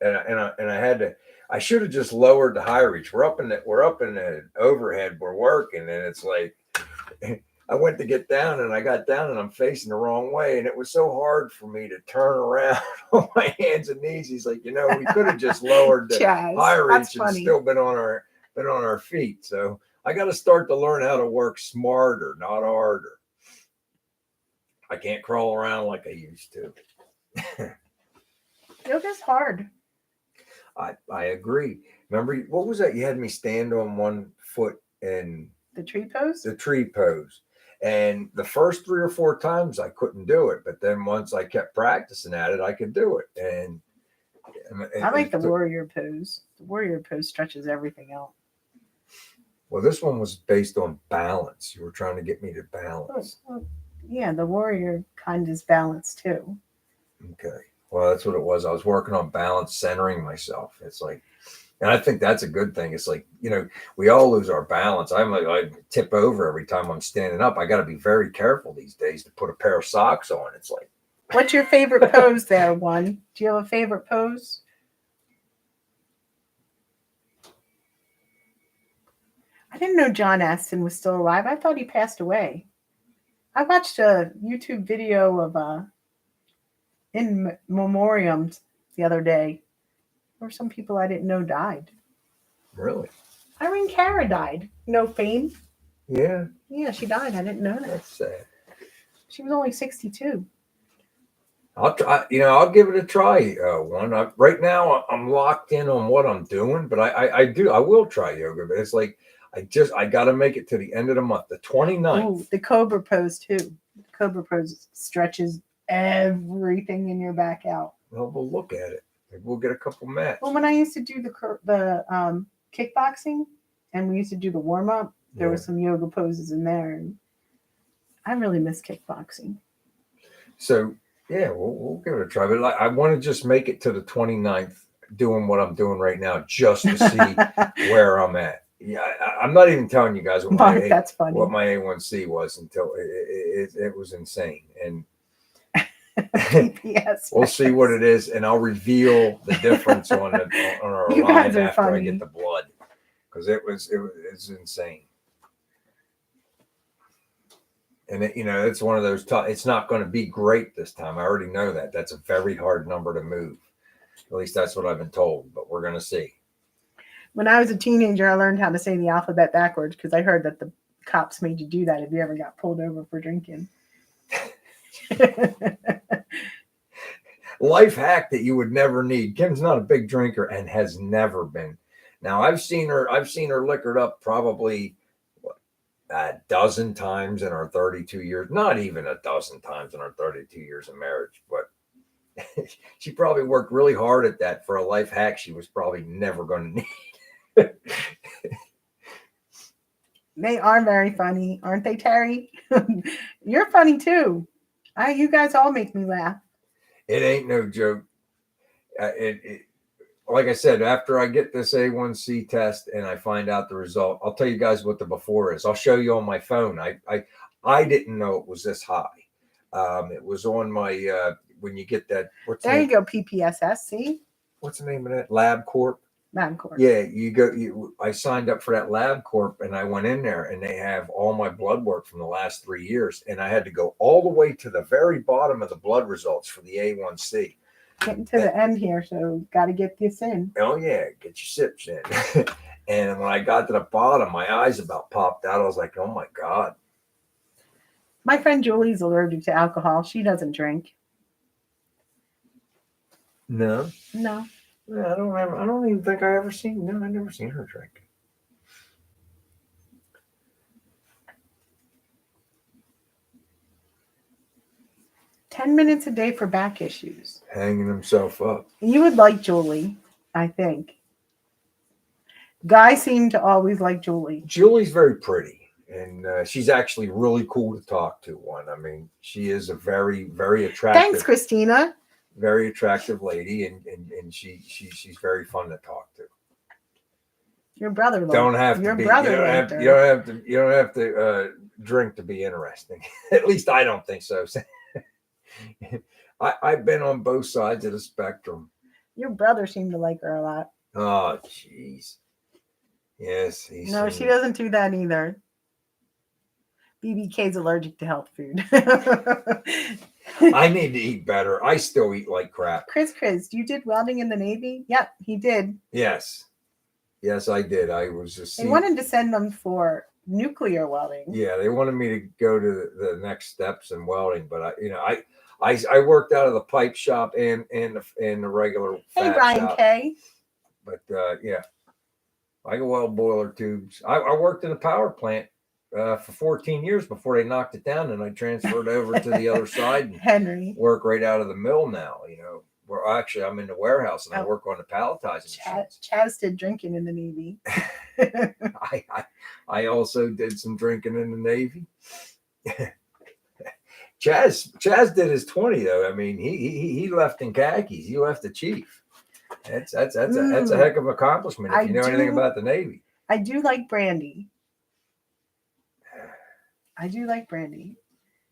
and I had to. I should have just lowered the high reach. We're up in the overhead. We're working, and it's like I went to get down, and I got down, and I'm facing the wrong way, and it was so hard for me to turn around on my hands and knees. He's like, we could have just lowered the high reach and still been on our feet. So I got to start to learn how to work smarter, not harder. I can't crawl around like I used to. Yoga's hard. I agree. Remember, what was that? You had me stand on one foot and the tree pose? The tree pose. And the first 3 or 4 times I couldn't do it. But then once I kept practicing at it, I could do it. And I like the warrior pose. The warrior pose stretches everything out. Well, this one was based on balance. You were trying to get me to balance. Yeah, the warrior kind is balance too. Okay. Well, that's what it was. I was working on balance, centering myself. It's like, and I think that's a good thing. It's like, we all lose our balance. I tip over every time I'm standing up. I got to be very careful these days to put a pair of socks on. It's like, what's your favorite pose there, one? Do you have a favorite pose? I didn't know John Aston was still alive. I thought he passed away. I watched a YouTube video of in memoriam the other day. There were some people I didn't know died. Really? Irene Cara died. You know, Fame? Yeah. Yeah, she died. I didn't know that. That's sad. She was only 62. I'll try. I'll give it a try. Right now, I'm locked in on what I'm doing, but I will try yoga. But it's like I got to make it to the end of the month, the 29th. Ooh, the Cobra pose too. The Cobra pose stretches everything in your back out. Well, we'll look at it. Maybe we'll get a couple mats. Well, when I used to do the kickboxing, and we used to do the warm up, there were some yoga poses in there, and I really miss kickboxing. So yeah, we'll give it a try. But I want to just make it to the 29th, doing what I'm doing right now, just to see where I'm at. Yeah, I'm not even telling you guys what Mark, that's funny. What my A1C was until it was insane. And we'll see what it is, and I'll reveal the difference on our you live guys are after funny. I get the blood, because it's insane. And it's one of those it's not going to be great this time. I already know that. That's a very hard number to move. At least that's what I've been told, but we're going to see. When I was a teenager, I learned how to say the alphabet backwards because I heard that the cops made you do that if you ever got pulled over for drinking. Life hack that you would never need. Kim's not a big drinker and has never been. Now I've seen her liquored up probably a dozen times in our 32 years, not even a dozen times in our 32 years of marriage, but she probably worked really hard at that for a life hack she was probably never going to need. They are very funny, aren't they, Terry? You're funny too. You guys all make me laugh. It ain't no joke. Like I said, after I get this A1C test and I find out the result, I'll tell you guys what the before is. I'll show you on my phone. I didn't know it was this high. It was on my when you get that. There you go, PPSS. See, what's the name of that? LabCorp. LabCorp. Yeah, you go. I signed up for that LabCorp, and I went in there, and they have all my blood work from the last 3 years, and I had to go all the way to the very bottom of the blood results for the A1C. Getting to the end here, so got to get this in. Oh yeah, get your sips in. And when I got to the bottom, my eyes about popped out. I was like, "Oh my god!" My friend Julie's allergic to alcohol. She doesn't drink. No. No. Yeah, I don't even think I ever seen. No, I never seen her drink. "10 minutes a day for back issues." Hanging himself up. You would like Julie, I think. Guys seem to always like Julie. Julie's very pretty, and she's actually really cool to talk to. I mean, she is a very, very attractive. Thanks, Christina. Very attractive lady, and she's very fun to talk to. Your brother you don't have to drink to be interesting. At least I don't think so. I've been on both sides of the spectrum. Your brother seemed to like her a lot. Oh, jeez. Yes. No, she doesn't do that either. BBK's allergic to health food. I need to eat better. I still eat like crap. Chris, you did welding in the Navy? Yep, he did. Yes, I did. I was just. They wanted to send them for nuclear welding. Yeah, they wanted me to go to the next steps in welding, but I worked out of the pipe shop and the regular. Hey, Brian shop. K. But yeah, I can weld boiler tubes. I worked in a power plant for 14 years before they knocked it down, and I transferred over to the other side. And Henry. Work right out of the mill now. Where actually I'm in the warehouse and I work on the palletizing. Chaz did drinking in the Navy. I also did some drinking in the Navy. Chaz did his 20 though. I mean, he left in khakis. He left the chief. That's a heck of an accomplishment if you know anything about the Navy. I do like brandy.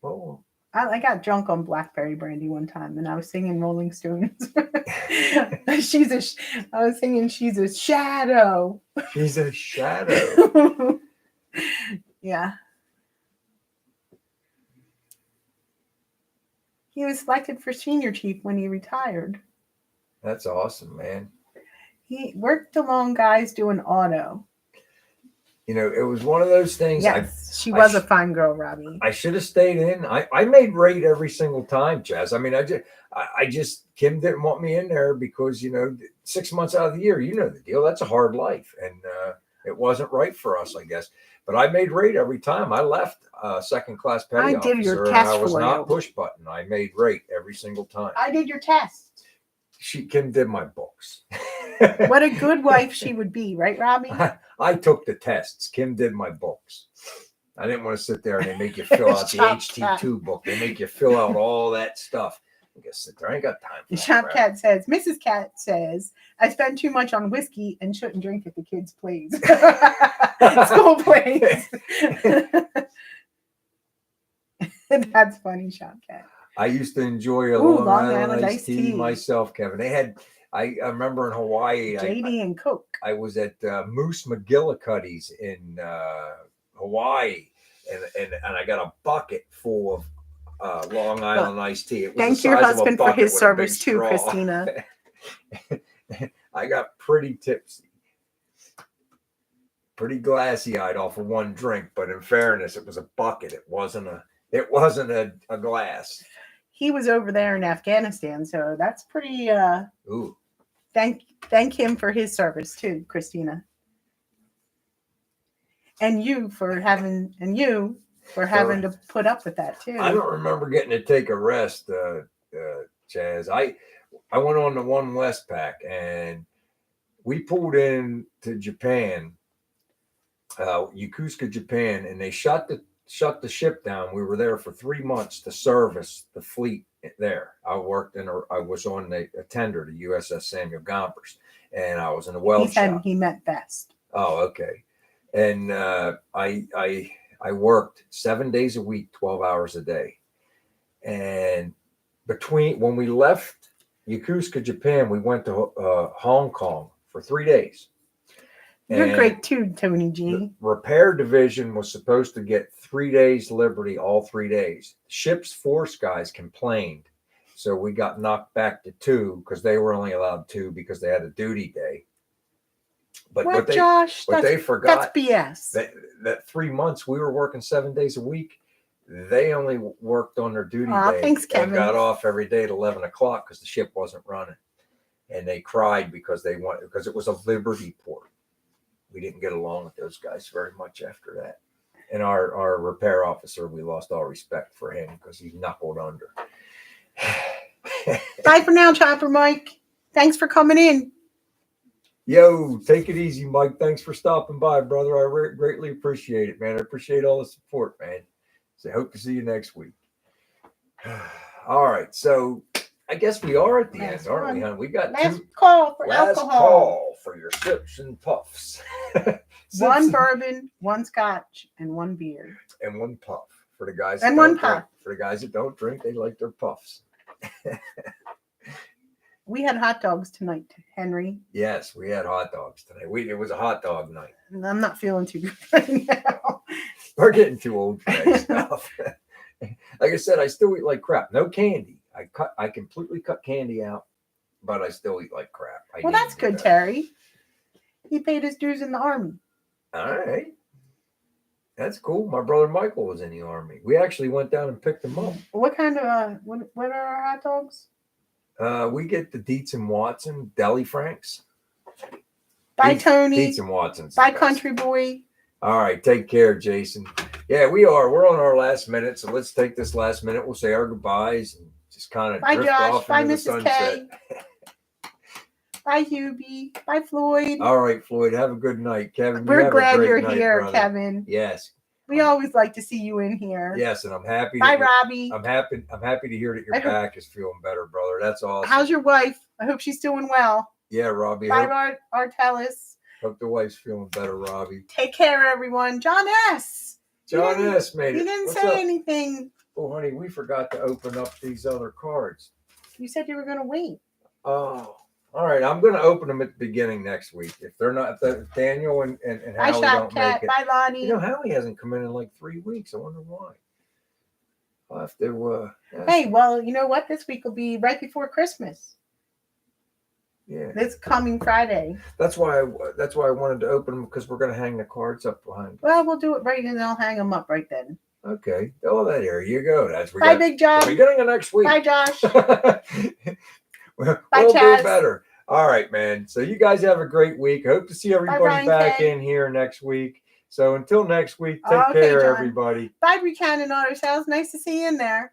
Oh. I got drunk on blackberry brandy one time, and I was singing Rolling Stones. I was singing "She's a Shadow." She's a shadow. Yeah. He was selected for senior chief when he retired. That's awesome, man. He worked along guys doing auto. You know, it was one of those things. Yes, she was a sh- fine girl, Robbie. I should have stayed in. I made rate every single time, Chaz. I mean, I just Kim didn't want me in there because 6 months out of the year, you know the deal. That's a hard life, and it wasn't right for us, I guess. But I made rate every time. I left second class petty I did your officer, and test I was for not you. push button. I made rate every single time. I did your test. Kim did my books. What a good wife she would be, right, Robbie? I took the tests. Kim did my books. I didn't want to sit there and they make you fill out the Shop HT2 book. They make you fill out all that stuff. I guess sit there. I ain't got time for that Shop crap. Cat says, Mrs. Cat says, I spend too much on whiskey and shouldn't drink at the kids' plays. School plays. That's funny, Shop Cat. I used to enjoy a Ooh, Long Island iced tea myself, Kevin. They had, I remember in Hawaii, JD and Coke. I was at Moose McGillicuddy's in Hawaii, and I got a bucket full of Long Island iced tea. It was Thank the your size of a husband for bucket his with a big service too, straw. Christina. I got pretty tipsy, pretty glassy-eyed off of one drink, but in fairness, it was a bucket. It wasn't a glass. He was over there in Afghanistan, so that's pretty Ooh. Thank him for his service too, Christina. And you for having to put up with that too. I don't remember getting to take a rest, Chaz. I went on the One Westpac and we pulled in to Japan, Yokosuka, Japan, and they shut the ship down. We were there for 3 months to service the fleet there. I was on a tender to USS Samuel Gompers, and I was in a weld He said shop. he meant best. Oh, okay. And I worked 7 days a week, 12 hours a day. And when we left Yokosuka, Japan, we went to Hong Kong for 3 days. You're And great too, Tony G. the repair division was supposed to get 3 days liberty all 3 days. Ship's force guys complained. So we got knocked back to 2 because they were only allowed 2 because they had a duty day. But What, they Josh? they forgot that's BS. that 3 months we were working 7 days a week. They only worked on their duty day Thanks, Kevin. and got off every day at 11 o'clock because the ship wasn't running. And they cried because it was a Liberty port. We didn't get along with those guys very much after that. And our repair officer, we lost all respect for him because he knuckled under. Bye for now, Chopper Mike. Thanks for coming in. Yo, take it easy, Mike. Thanks for stopping by, brother. I greatly appreciate it, man. I appreciate all the support, man. So I hope to see you next week. All right. So I guess we are at the end, aren't we, hon? We got last call for last alcohol. call for your sips and puffs. One bourbon, one scotch, and one beer. And one puff for the guys. And one puff. For the guys that don't drink, they like their puffs. We had hot dogs tonight, Henry. Yes, we had hot dogs tonight. It was a hot dog night. I'm not feeling too good right now. We're getting too old for that stuff. Like I said, I still eat like crap. No candy. I completely cut candy out, but I still eat like crap. Well, that's good, Terry. He paid his dues in the Army. All right. That's cool. My brother Michael was in the Army. We actually went down and picked him up. What kind of what are our hot dogs? We get the Dietz and Watson Deli Franks. Bye, Tony. Dietz and Watson's. Bye, Country Boy. All right, take care, Jason. Yeah, we are. We're on our last minute, so let's take this last minute. We'll say our goodbyes and just kind of bye, drift Josh. off Bye, into the Mrs. sunset. K. Bye, Hubie. Bye, Floyd. All right, Floyd. Have a good night, Kevin. We're glad you're night, here, brother. Kevin. Yes. We always like to see you in here. Yes, and I'm happy. Bye, Robbie. I'm happy to hear that your back is feeling better, brother. That's awesome. How's your wife? I hope she's doing well. Yeah, Robbie. Bye, Artelis. Hope the wife's feeling better, Robbie. Take care, everyone. John S. John S. made it. You didn't What's say up? anything. Oh, honey, we forgot to open up these other cards. You said you were going to wait. Oh, all right. I'm going to open them at the beginning next week. If they're not, if Daniel and Bye, Howie Shop don't Cat. make it. Bye, Lonnie. You know, Howie hasn't come in like 3 weeks. I wonder why. I'll have to. Hey, well, you know what? This week will be right before Christmas. Yeah. This coming Friday. That's why I wanted to open them, because we're going to hang the cards up behind. Well, we'll do it right and I'll hang them up right then. Okay. Oh, there you go. That's Bye, Big John. Beginning of next week. Bye, Josh. we'll Bye, do Chaz. better. All right, man. So you guys have a great week. Hope to see everybody Brian back K. in here next week. So until next week, take Okay, care, John. everybody. Bye, Buchanan Auto Sales. Nice to see you in there.